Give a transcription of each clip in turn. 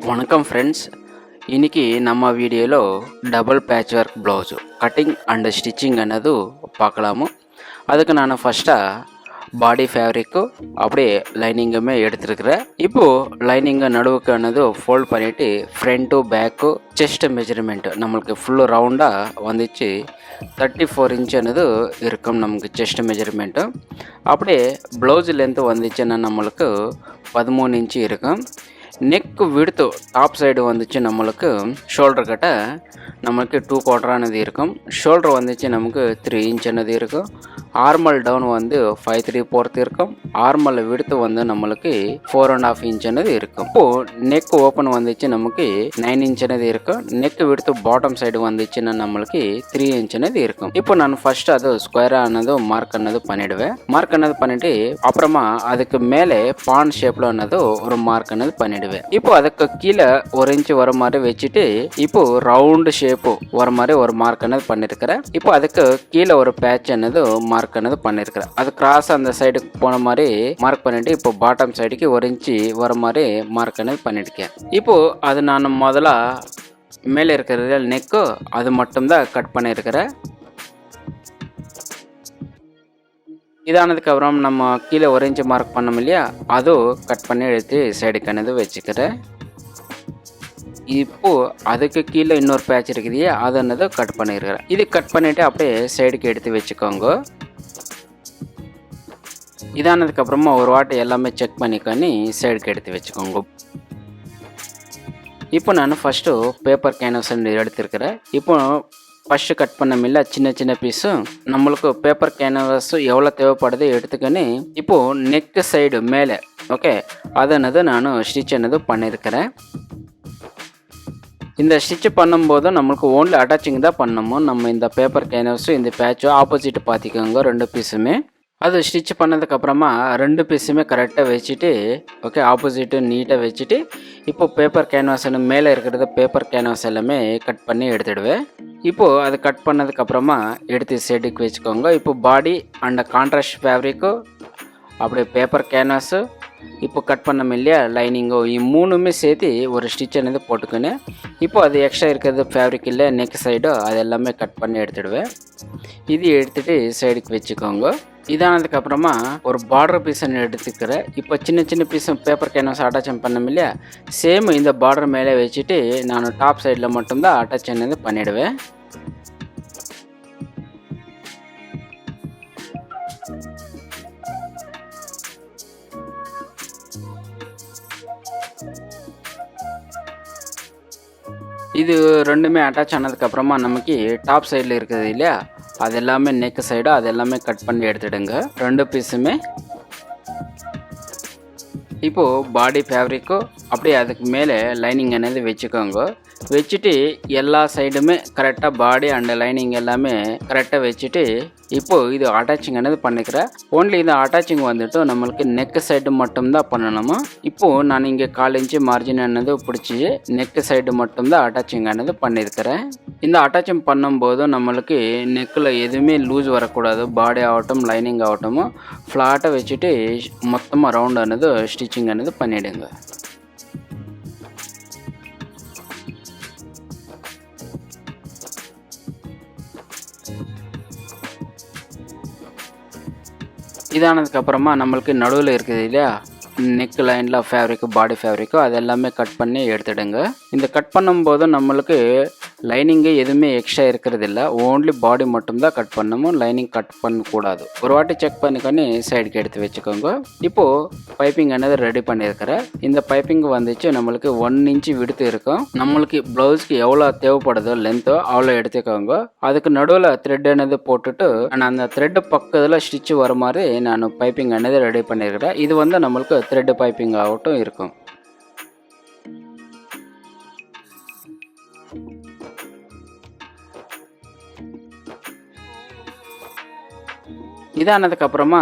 வணக்கம் ஃப்ரெண்ட்ஸ். இன்னைக்கு நம்ம வீடியோలో double patch work blouse cutting and stitching ಅನ್ನೋದು பார்க்கலாமோ. அதுக்கு நான் ஃபஸ்ட்டாக பாடி ஃபேப்ரிக்கு அப்படியே லைனிங்குமே எடுத்துருக்கிறேன். இப்போது லைனிங்கை நடுவுக்கு ಅನ್ನೋದು ஃபோல்ட் பண்ணிவிட்டு ஃப்ரண்ட்டு பேக்கு செஸ்ட் மெஜர்மெண்ட் நம்மளுக்கு ஃபுல்லு ரவுண்டாக வந்துச்சு 34 இன்ச் ಅನ್ನೋದು இருக்கும் நமக்கு செஸ்ட் மெஜர்மெண்ட்டு. அப்படியே ப்ளவுஸ் லென்த்து வந்துச்சுன்னா நம்மளுக்கு 13 இன்ச்சு இருக்கும். நெக் விடுத்து டாப் சைடு வந்துச்சு நம்மளுக்கு ஷோல்டர் கிட்ட நமக்கு 2/4 ಅನ್ನೋದು இருக்கும். ஷோல்டர் வந்துச்சு நமக்கு 3 இன்ச் ಅನ್ನೋದು இருக்கும். ஆர்மல் டவுன் வந்து 5/3 இருக்கும். ஆர்மல் விடுத்து வந்து நம்மளுக்கு 4.5 இன்ச் ಅನ್ನೋದು இருக்கும். இப்போது நெக் ஓப்பன் வந்துச்சு நமக்கு 9 இன்ச் ಅನ್ನೋದು இருக்கும். நெக் விடுத்து பாட்டம் சைடு வந்துச்சுன்னா நம்மளுக்கு 3 இன்ச் ಅನ್ನೋದು இருக்கும். இப்போ நான் ஃபர்ஸ்ட் அது ஸ்கொயராக ಅನ್ನೋದು மார்க் ಅನ್ನೋದು பண்ணிடுவேன். மார்க் ಅನ್ನೋದು பண்ணிட்டு அப்புறமா அதுக்கு மேலே பான் ஷேப்பில் ಅನ್ನೋದು ஒரு மார்க் ಅನ್ನೋದು பண்ணிடுவேன். இப்போ அதுக்கு கீழே 1 இன்ச் வர மாதிரி வச்சுட்டு இப்போ ரவுண்டு ஷேப்பு வர மாதிரி ஒரு மார்க் ಅನ್ನೋದು பண்ணியிருக்கிறேன். இப்போ அதுக்கு கீழே ஒரு பேட்ச் ಅನ್ನೋದು மார்க் ಅನ್ನೋದು பண்ணியிருக்கிறேன். அது கிராஸ் அந்த சைடுக்கு போன மாதிரி மார்க் பண்ணிட்டு இப்போ பாட்டம் சைடுக்கு 1 இன்ச்சு வர மாதிரி மார்க் ಅನ್ನೋದು பண்ணியிருக்கேன். இப்போ அது நான் முதல்ல மேலே இருக்கிற நெக்கு அது மட்டும்தான் கட் பண்ணியிருக்கிறேன். இதானதுக்கப்புறம் நம்ம கீழே 1 இன்ச்சு மார்க் பண்ணோம் இல்லையா, அதுவும் கட் பண்ணி எடுத்து சைடுக்கு ಅನ್ನೋದು வச்சுக்கிறேன். இப்போது அதுக்கு கீழே இன்னொரு பேட்ச் இருக்குது, அது ಅನ್ನೋದು கட் பண்ணியிருக்கிறேன். இது கட் பண்ணிவிட்டு அப்படியே சைடுக்கு எடுத்து வச்சுக்கோங்க. இதானதுக்கப்புறமா ஒரு வாட்டி எல்லாமே செக் பண்ணிக்கொண்டு சைடுக்கு எடுத்து வச்சுக்கோங்க. இப்போ நான் ஃபஸ்ட்டு பேப்பர் கேன்வாஸ் எடுத்துருக்கிறேன். இப்போ ஃபஸ்ட்டு கட் பண்ணமில்ல சின்ன சின்ன பீஸு நம்மளுக்கு பேப்பர் கேன்வாஸு எவ்வளோ தேவைப்படுது எடுத்துக்கொண்டு இப்போது நெக்கு சைடு மேலே ஓகே அது ಅನ್ನೋದು நான் ஸ்டிச் ಅನ್ನೋದು பண்ணியிருக்கிறேன். இந்த ஸ்டிச் பண்ணும்போது நம்மளுக்கு ஓன்லி அட்டாச்சிங் தான் பண்ணணுமோ. நம்ம இந்த பேப்பர் கேன்வாஸும் இந்த பேட்சும் ஆப்போசிட் பார்த்திக்கோங்க 2 பீஸுமே. அது ஸ்டிச் பண்ணதுக்கப்புறமா 2 பீஸுமே கரெக்டாக வச்சுட்டு ஓகே ஆப்போசிட்டு நீட்டாக வச்சுட்டு இப்போ பேப்பர் கேன்வாஸ் மேலே இருக்கிறத பேப்பர் கேன்வாஸ் எல்லாமே கட் பண்ணி எடுத்துடுவேன். இப்போது அது கட் பண்ணதுக்கப்புறமா எடுத்து சைடுக்கு வச்சுக்கோங்க. இப்போ பாடி அண்ட் கான்ட்ராஸ்ட் ஃபேப்ரிக்கு அப்படியே பேப்பர் கேன்வாஸு இப்போ கட் பண்ணோம் இல்லையா லைனிங்கோ மூணுமே சேர்த்து ஒரு ஸ்டிச் ಅನ್ನೋದು போட்டுக்கணும். இப்போ அது எக்ஸ்ட்ரா இருக்கிறது ஃபேப்ரிக் இல்லை நெக் சைடோ அது எல்லாமே கட் பண்ணி எடுத்துடுவேன். இது எடுத்துகிட்டு சைடுக்கு வச்சுக்கோங்க. இதானதுக்கப்புறமா ஒரு பார்டர் பீஸ் எடுத்துக்கிறேன். இப்போ சின்ன சின்ன பீஸும் பேப்பர் கேன்வாஸ் அட்டாச் பண்ணோம் இல்லையா, சேம் இந்த பார்டர் மேலே வச்சுட்டு நான் டாப் சைடில் மட்டும்தான் அட்டாச் ಅನ್ನೋದು பண்ணிவிடுவேன். இது ரெண்டுமே அட்டாச் ஆனதுக்கப்புறமா நமக்கு டாப் சைடில் இருக்குது இல்லையா, அது எல்லாமே நெக் சைடு அது எல்லாமே கட் பண்ணி எடுத்துடுங்க 2 பீஸுமே. இப்போது பாடி ஃபேப்ரிக்கு அப்படியே அதுக்கு மேலே லைனிங் ಅನ್ನೋದು வச்சுக்கோங்க. வச்சுட்டு எல்லா சைடுமே கரெக்டாக பாடி அண்ட் லைனிங் எல்லாமே கரெக்டாக வச்சுட்டு இப்போது இது அட்டாச்சிங் ಅನ್ನೋದು பண்ணிக்கிறேன். ஓன்லி இது அட்டாச்சிங் வந்துட்டு நம்மளுக்கு நெக் சைடு மட்டும்தான் பண்ணணுமா. இப்போது நான் இங்கே 1/4 இன்ச்சு மார்ஜின் ಅನ್ನೋದು பிடிச்சி நெக் சைடு மட்டும்தான் அட்டாச்சிங் ಅನ್ನೋದು பண்ணியிருக்கிறேன். இந்த அட்டாச்சிங் பண்ணும்போது நம்மளுக்கு நெக்கில் எதுவுமே லூஸ் வரக்கூடாது. பாடி ஆகட்டும் லைனிங் ஆகட்டும் ஃப்ளாட்டாக வச்சுட்டு மொத்தமாக ரவுண்ட் ಅನ್ನೋದು ஸ்டிச்சிங் ಅನ್ನೋದು பண்ணிவிடுங்க. இதானதுக்கப்புறமா நம்மளுக்கு நடுவில் இருக்குது இல்லையா நெக் லைனில் ஃபேப்ரிக்கு பாடி ஃபேப்ரிக்கு அது எல்லாமே கட் பண்ணி எடுத்துடுங்க. இந்த கட் பண்ணும்போது நம்மளுக்கு லைனிங்கு எதுவுமே எக்ஸ்ட்ரா இருக்கிறது இல்லை, ஓன்லி பாடி மட்டும்தான் கட் பண்ணணும். லைனிங் கட் பண்ணக்கூடாது. ஒரு வாட்டி செக் பண்ணிக்கொண்டு சைடுக்கு எடுத்து வச்சுக்கோங்க. இப்போது பைப்பிங் ಅನ್ನೋದು ரெடி பண்ணியிருக்கிறேன். இந்த பைப்பிங் வந்துச்சு நம்மளுக்கு 1 இன்ச்சு விடுத்து இருக்கும். நம்மளுக்கு ப்ளவுஸ்க்கு எவ்வளோ தேவைப்படுதோ லென்த்தோ அவ்வளோ எடுத்துக்கோங்க. அதுக்கு நடுவில் த்ரெட் ಅನ್ನೋದು போட்டுட்டு நான் அந்த த்ரெட்டு பக்கத்தில் ஸ்டிச் வர மாதிரி நான் பைப்பிங் ಅನ್ನೋது ரெடி பண்ணியிருக்கிறேன். இது வந்து நம்மளுக்கு த்ரெட் பைப்பிங் ஆகட்டும் இருக்கும். இதானதுக்கப்புறமா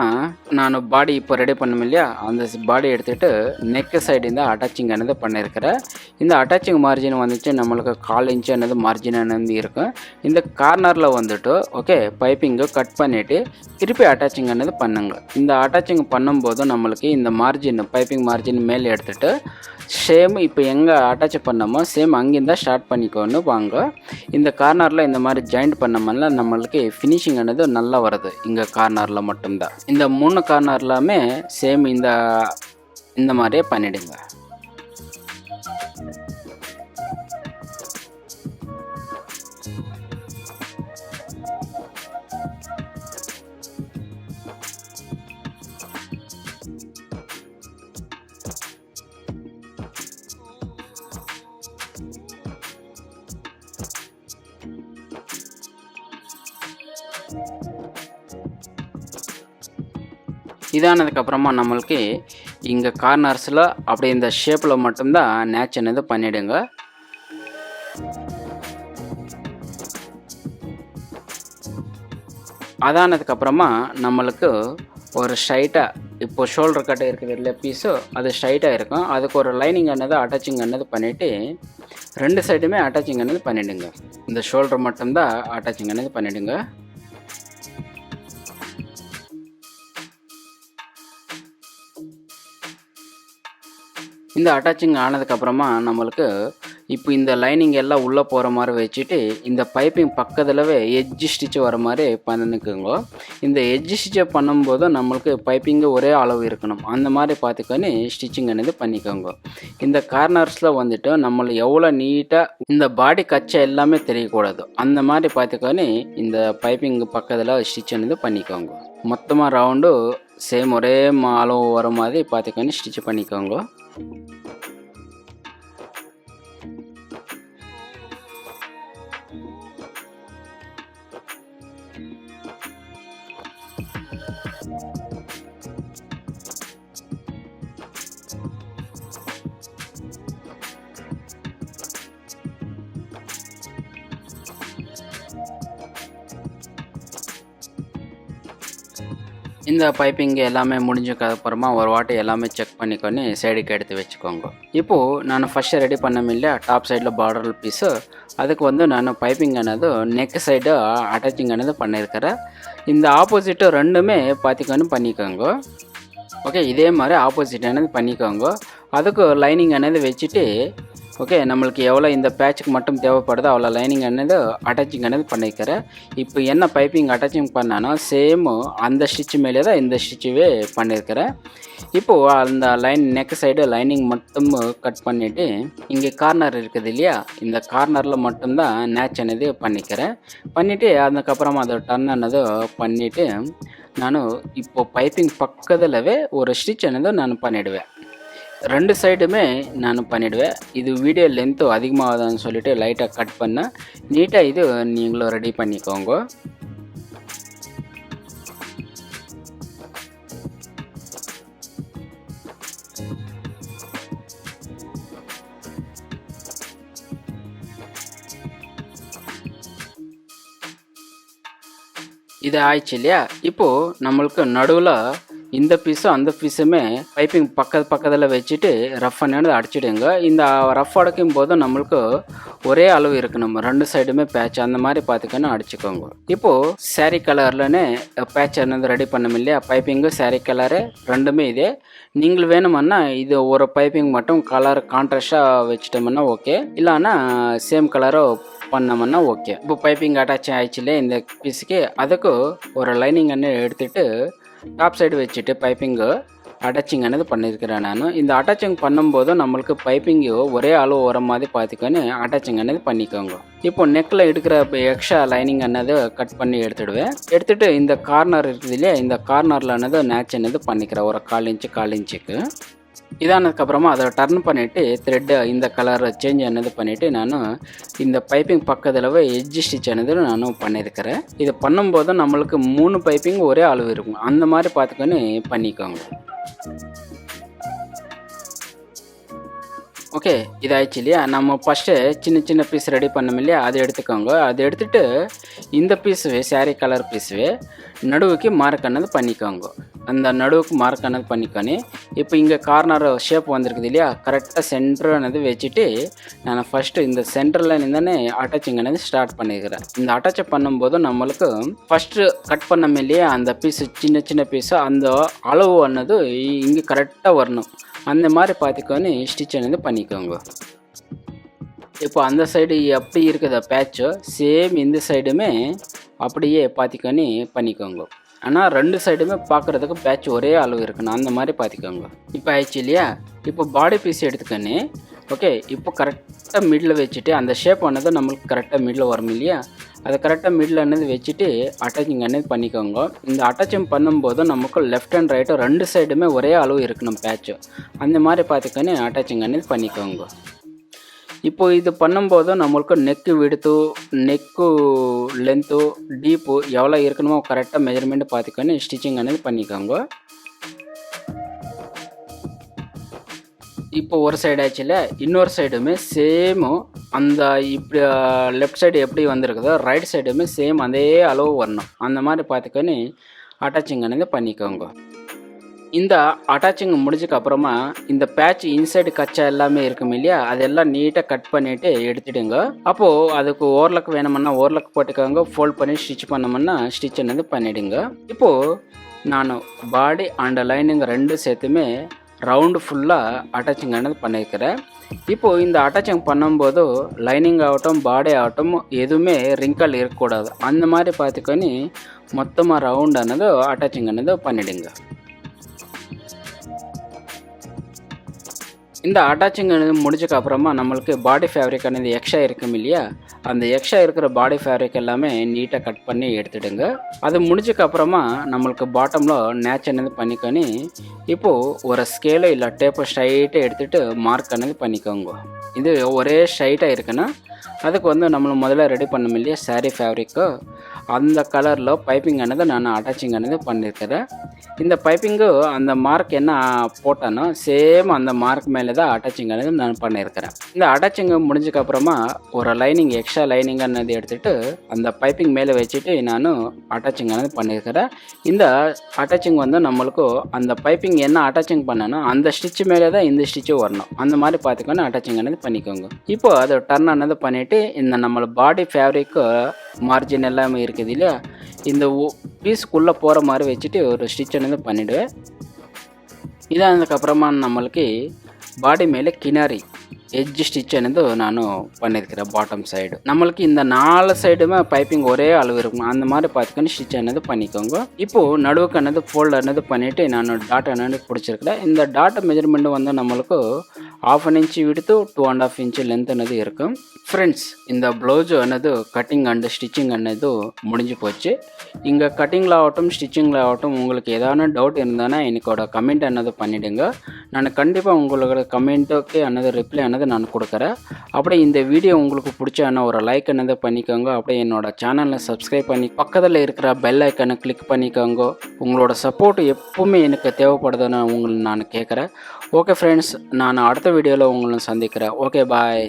நான் பாடி இப்போ ரெடி பண்ணோம் இல்லையா, அந்த பாடி எடுத்துகிட்டு நெக்கு சைடு இந்த அட்டாச்சிங் ಅನ್ನೋದು பண்ணியிருக்கிறேன். இந்த அட்டாச்சிங் மார்ஜின் வந்துச்சு நம்மளுக்கு 1/4 இன்ச் என்னது மார்ஜின் என்னது இருக்கும். இந்த கார்னரில் வந்துட்டு ஓகே பைப்பிங்கு கட் பண்ணிவிட்டு திருப்பி அட்டாச்சிங் என்னது பண்ணுங்க. இந்த அட்டாச்சிங் பண்ணும்போது நம்மளுக்கு இந்த மார்ஜின் பைப்பிங் மார்ஜின் மேலே எடுத்துகிட்டு சேம் இப்போ எங்கே அட்டாச் பண்ணமோ சேம் அங்கேருந்தா ஸ்டார்ட் பண்ணிக்கோன்னு வாங்க. இந்த கார்னரில் இந்த மாதிரி ஜாயிண்ட் பண்ணோம்னா நம்மளுக்கு ஃபினிஷிங் ஆனது நல்லா வருது. இங்கே கார்னரில் மட்டும்தான். இந்த 3 கார்னர்லாமே சேம் இந்த மாதிரியே பண்ணிவிடுங்க. இதானதுக்கப்புறமா நம்மளுக்கு இங்கே கார்னர்ஸில் அப்படியே இந்த ஷேப்பில் மட்டும்தான் நேச் என்னது பண்ணிவிடுங்க. அதானதுக்கப்புறமா நம்மளுக்கு ஒரு ஸ்ட்ரைட்டாக இப்போ ஷோல்டர் கட்டு இருக்குது இல்லை பீஸோ அது ஸ்ட்ரைட்டாக இருக்கும். அதுக்கு ஒரு லைனிங் என்னது அட்டாச்சிங் என்னது பண்ணிவிட்டு 2 சைடுமே அட்டாச்சிங் என்னது பண்ணிவிடுங்க. இந்த ஷோல்டர் மட்டும்தான் அட்டாச்சிங் என்னது பண்ணிவிடுங்க. இந்த அட்டாச்சிங் ஆனதுக்கப்புறமா நம்மளுக்கு இப்போ இந்த லைனிங் எல்லாம் உள்ளே போகிற மாதிரி வச்சுட்டு இந்த பைப்பிங் பக்கத்துலவே எட்ஜ் ஸ்டிச்சு வர மாதிரி பண்ணிக்கோங்க. இந்த எட்ஜ் ஸ்டிச்சை பண்ணும்போது நம்மளுக்கு பைப்பிங்கு ஒரே அளவு இருக்கணும். அந்த மாதிரி பார்த்துக்கொன்னு ஸ்டிச்சிங் అనేది பண்ணிக்கோங்க. இந்த கார்னர்ஸில் வந்துட்டு நம்மளை எவ்வளோ நீட்டாக இந்த பாடி கச்சை எல்லாமே தெரியக்கூடாது. அந்த மாதிரி பார்த்துக்கொன்னு இந்த பைப்பிங் பக்கத்தில் ஸ்டிச் అనేది பண்ணிக்கோங்க. மொத்தமாக ரவுண்டு சேம் ஒரே அளவு வர மாதிரி பார்த்துக்கொன்னு ஸ்டிச் பண்ணிக்கோங்க. இந்த பைப்பிங் எல்லாமே முடிஞ்சதுக்கப்புறமா ஒரு வாட்டி எல்லாமே செக் பண்ணிக்கொண்டு சைடுக்கு எடுத்து வச்சுக்கோங்க. இப்போது நான் ஃபஸ்ட்டு ரெடி பண்ணோம் இல்லையா டாப் சைடில் பார்டர் பீஸு, அதுக்கு வந்து நான் பைப்பிங் ஆனது நெக் சைடு அட்டாச்சிங் ஆனது பண்ணியிருக்கிறேன். இந்த ஆப்போசிட்டு ரெண்டுமே பார்த்திக்கொண்டு பண்ணிக்கோங்க. ஓகே, இதே மாதிரி ஆப்போசிட் ஆனது பண்ணிக்கோங்க. அதுக்கு லைனிங் ஆனது வச்சுட்டு ஓகே நம்மளுக்கு எவ்வளோ இந்த பேட்சுக்கு மட்டும் தேவைப்படுதோ அவ்வளோ லைனிங் ஆனது அட்டாச்சிங் ஆனது பண்ணிக்கிறேன். இப்போ என்ன பைப்பிங் அட்டாச்சிங் பண்ணானோ சேம் அந்த ஸ்டிச் மேலே தான் இந்த ஸ்டிச்சுவே பண்ணியிருக்கிறேன். இப்போது அந்த நெக் சைடு லைனிங் மட்டும் கட் பண்ணிவிட்டு இங்கே கார்னர் இருக்குது இல்லையா, இந்த கார்னரில் மட்டும்தான் நேச் ஆனது பண்ணிக்கிறேன். பண்ணிவிட்டு அதுக்கப்புறமா அதை டர்ன் ஆனது பண்ணிவிட்டு நான் இப்போது பைப்பிங் பக்கத்துலவே ஒரு ஸ்டிச் ஆனது நான் பண்ணிவிடுவேன். 2 சைடுமே நான் பண்ணிவிடுவேன். இது வீடியோ லென்த்து அதிகமாகுதான்னு சொல்லிவிட்டு லைட்டாக கட் பண்ணேன். நீட்டாக இது நீங்களும் ரெடி பண்ணிக்கோங்க. இது ஆயிடுச்சு இல்லையா. இப்போது நம்மளுக்கு நடுவில் இந்த பீஸும் அந்த பீஸுமே பைப்பிங் பக்கத்தில் வச்சுட்டு ரஃப் பண்ணி அடிச்சிடுங்க. இந்த ரஃப் அடைக்கும் போது நம்மளுக்கு ஒரே அளவு இருக்கணும், 2 சைடுமே பேட்ச் அந்த மாதிரி பார்த்துக்கன்னு அடிச்சுக்கோங்க. இப்போது சாரீ கலர்லன்னு பேட்ச் என்னது ரெடி பண்ணோம் இல்லையா, பைப்பிங்கு சாரீ கலரு ரெண்டுமே இதே. நீங்கள் வேணுமன்னா இது ஒரு பைப்பிங் மட்டும் கலர் கான்ட்ராஸ்டாக வச்சுட்டோம்னா ஓகே, இல்லைன்னா சேம் கலரோ பண்ணோம்னா ஓகே. இப்போ பைப்பிங் அட்டாச் ஆயிடுச்சு இல்லையா இந்த பீஸுக்கு, அதுக்கு ஒரு லைனிங் அண்ணே எடுத்துகிட்டு டாப் சைடு வச்சுட்டு பைப்பிங்கு அட்டாச்சிங் అనేది பண்ணியிருக்கிறேன் நான். இந்த அட்டாச்சிங் பண்ணும்போது நம்மளுக்கு பைப்பிங்கு ஒரே அளவு வர மாதிரி பார்த்துக்கன்னு அட்டாச்சிங் అనేది பண்ணிக்கோங்க. இப்போ நெக்கில் எடுக்கிற எக்ஸ்ட்ரா லைனிங் అనేది கட் பண்ணி எடுத்துடுவேன். எடுத்துகிட்டு இந்த கார்னர் இருக்குது இல்லையா, இந்த கார்னரில் అనేది நேச் అనేది பண்ணிக்கிறேன் ஒரு 1/4 இன்ச்சுக்கு. இதானதுக்கப்புறமா அதை டர்ன் பண்ணிவிட்டு த்ரெட்டு இந்த கலர் சேஞ்ச் ஆனது பண்ணிவிட்டு நான் இந்த பைப்பிங் பக்கத்தில் எட்ஜ் ஸ்டிச் ஆனது நான் பண்ணியிருக்கிறேன். இது பண்ணும்போது நம்மளுக்கு 3 பைப்பிங் ஒரே அளவு இருக்கும், அந்த மாதிரி பார்த்துக்கொன்னு பண்ணிக்கோங்க. ஓகே, இதாகிடுச்சு இல்லையா. நம்ம ஃபஸ்ட்டு சின்ன பீஸ் ரெடி பண்ணோம் இல்லையா, அதை எடுத்துக்கோங்க. அதை எடுத்துகிட்டு இந்த பீஸுவே சாரீ கலர் பீஸுவே நடுவுக்கு மார்க் ஆனது பண்ணிக்கோங்க. அந்த நடுவுக்கு மார்க் ஆனது பண்ணிக்கோனே இப்போ இங்கே கார்னர் ஷேப் வந்திருக்குது இல்லையா, கரெக்டாக சென்டர் ஆனது வச்சுட்டு நான் ஃபஸ்ட்டு இந்த சென்டரில் இருந்தானே அட்டாச்சிங் ஆனது ஸ்டார்ட் பண்ணிக்கிறேன். இந்த அட்டாச் பண்ணும்போது நம்மளுக்கு ஃபஸ்ட்டு கட் பண்ண இல்லையா அந்த பீஸு சின்ன சின்ன பீஸு அந்த அளவு ஆனது இங்கே கரெக்டாக வரணும். அந்த மாதிரி பார்த்துக்கோன்னு ஸ்டிச் ஆனது பண்ணிக்கோங்க. இப்போ அந்த சைடு எப்படி இருக்குது பேட்சு சேம் இந்த சைடுமே அப்படியே பார்த்துக்கோன்னு பண்ணிக்கோங்க. ஆனால் 2 சைடுமே பார்க்குறதுக்கு பேட்ச் ஒரே அளவு இருக்கணும், அந்த மாதிரி பார்த்துக்கோங்க. இப்போ ஆயிடுச்சு இல்லையா. இப்போ பாடி பீஸ் எடுத்துக்கோன்னு ஓகே. இப்போ கரெக்டாக மிடில் வச்சுட்டு அந்த ஷேப் ஆனது நம்மளுக்கு கரெக்டாக மிடில் வரும் இல்லையா, அதை கரெக்டாக மிடில் ஆனது வச்சுட்டு அட்டாச்சிங் ஆனது பண்ணிக்கோங்க. இந்த அட்டாச்சிங் பண்ணும்போது நமக்கு லெஃப்ட் அண்ட் ரைட்டு 2 சைடுமே ஒரே அளவு இருக்கணும் பேட்சு, அந்த மாதிரி பார்த்துக்கோன்னு அட்டாச்சிங் ஆனது பண்ணிக்கோங்க. இப்போ இது பண்ணும்போது நம்மளுக்கு நெக்கு விடுத்து நெக்கு லென்த்து டீப்பு எவ்வளோ இருக்கணுமோ கரெக்டாக மெஜர்மெண்ட் பார்த்துக்கோன்னு ஸ்டிச்சிங் అనేది பண்ணிக்கோங்க. இப்போ ஒரு சைடு ஆச்சுல, இன்னொரு சைடுமே சேமு அந்த இப்படி லெஃப்ட் சைடு எப்படி வந்திருக்குதோ ரைட் சைடுமே சேம் அதே அளவு வரணும், அந்த மாதிரி பார்த்துக்கோன்னு அட்டாச்சிங் అనేది பண்ணிக்கோங்க. இந்த அட்டாச்சிங் முடிஞ்சதுக்கு அப்புறமா இந்த பேட்ச் இன்சைடு கச்சா எல்லாமே இருக்கும் இல்லையா, அதெல்லாம் நீட்டாக கட் பண்ணிவிட்டு எடுத்துடுங்க. அப்போது அதுக்கு ஓரலக்கு வேணுமுன்னா ஓரலக்கு போட்டுக்கோங்க, ஃபோல்ட் பண்ணி ஸ்டிச் பண்ணோம்னா ஸ்டிச் అనేది பண்ணிவிடுங்க. இப்போது நான் பாடி அண்ட் லைனிங் 2 சேர்த்துமே ரவுண்டு ஃபுல்லாக அட்டாச்சிங் అనేది பண்ணியிருக்கிறேன். இப்போது இந்த அட்டாச்சிங் பண்ணும்போது லைனிங் ஆகட்டும் பாடி ஆகட்டும் எதுவுமே ரிங்கல் இருக்கக்கூடாது, அந்த மாதிரி பார்த்துக்கொன்னு மொத்தமாக ரவுண்ட் ஆனது அட்டாச்சிங் అనేది பண்ணிவிடுங்க. இந்த அட்டாச்சிங் முடிஞ்சதுக்கு அப்புறமா நம்மளுக்கு பாடி ஃபேப்ரிக் అనేది எக்ஸ்ட்ரா இருக்கும் இல்லையா, அந்த எக்ஸ்ட்ரா இருக்கிற பாடி ஃபேப்ரிக் எல்லாமே நீட்டாக கட் பண்ணி எடுத்துடுங்க. அது முடிஞ்சதுக்கு அப்புறமா நம்மளுக்கு பாட்டமில் நேச் అనేది பண்ணிக்கொன்னு இப்போது ஒரு ஸ்கேலு இல்லை டேப்பை ஸ்ட்ரைட்டாக எடுத்துகிட்டு மார்க் అనేది பண்ணிக்கோங்க. இது ஒரே ஸ்ட்ரைட்டாக இருக்குன்னா அதுக்கு நம்மளை முதல்ல ரெடி பண்ணோம் இல்லையா சாரீ ஃபேப்ரிக்கு, அந்த கலரில் பைப்பிங் అనేది நான் அட்டாச்சிங் అనేది பண்ணியிருக்கிறேன். இந்த பைப்பிங்கு அந்த மார்க் என்ன போட்டானோ சேம் அந்த மார்க் மேலே தான் அட்டாச்சிங் అనేది நான் பண்ணியிருக்கிறேன். இந்த அட்டாச்சிங் முடிஞ்சதுக்கப்புறமா ஒரு லைனிங் எக்ஸ்ட்ரா லைனிங் అనేది எடுத்துகிட்டு அந்த பைப்பிங் மேலே வச்சுட்டு நான் அட்டாச்சிங் అనేది பண்ணியிருக்கிறேன். இந்த அட்டாச்சிங் நம்மளுக்கு அந்த பைப்பிங் என்ன அட்டாச்சிங் பண்ணனோ அந்த ஸ்டிச் மேலே தான் இந்த ஸ்டிச்சும் வரணும், அந்த மாதிரி பார்த்துக்கோன்னு அட்டாச்சிங் అనేది பண்ணிக்கோங்க. இப்போ அதை டர்ன் ஆனது பண்ணிவிட்டு இந்த நம்மளோட பாடி ஃபேப்ரிக்கு மார்ஜின் எல்லாமே இருக்குது இல்லையா, இந்த பீஸ்க்குள்ளே போகிற மாதிரி வச்சுட்டு ஒரு ஸ்டிச் అనేది பண்ணிவிடுவேன். இதானதுக்கப்புறமா நம்மளுக்கு பாடி மேலே கினாரி எட்ஜ் ஸ்டிச் అనేది நான் பண்ணியிருக்கிறேன். பாட்டம் சைடு நம்மளுக்கு இந்த 4 சைடுமே பைப்பிங் ஒரே அளவு இருக்கும், அந்த மாதிரி பார்த்துக்கொண்டு ஸ்டிச் అనేది பண்ணிக்கோங்க. இப்போது நடுவுக்கு అనేది ஃபோல்ட் అనేది பண்ணிவிட்டு நான் டாட் అనేది பிடிச்சிருக்கிறேன். இந்த டாட் மெஜர்மெண்ட் நம்மளுக்கு 1/2 இன்ச்சு விடுத்து 2.5 இன்ச்சு லென்த் అనేది இருக்கும். ஃப்ரெண்ட்ஸ், இந்த ப்ளவுஸு అనేది கட்டிங் அண்ட் ஸ்டிச்சிங் అనేది முடிஞ்சு போச்சு. இங்கே கட்டிங்கில் ஆகட்டும் ஸ்டிச்சிங்கில் ஆகட்டும் உங்களுக்கு ஏதாவது டவுட் இருந்தானா எனக்கோட கமெண்ட் అనేది பண்ணிவிடுங்க. நான் கண்டிப்பாக உங்களோட கமெண்ட்டுக்கு అనేది ரிப்ளை అనేది நான் கொடுக்குறேன். அப்படியே இந்த வீடியோ உங்களுக்கு பிடிச்ச ஒரு லைக் అనేది பண்ணிக்கோங்க. அப்படியே என்னோட சேனலை சப்ஸ்கிரைப் பண்ணி பக்கத்தில் இருக்கிற பெல் ஐக்கனை கிளிக் பண்ணிக்கோங்க. உங்களோட சப்போர்ட் எப்பவுமே எனக்கு தேவைப்படுதுன்னு உங்களுக்கு நான் கேட்குறேன். ஓகே ஃப்ரெண்ட்ஸ், நான் அடுத்த வீடியோவில் உங்களை சந்திக்கிறேன். ஓகே, பாய்.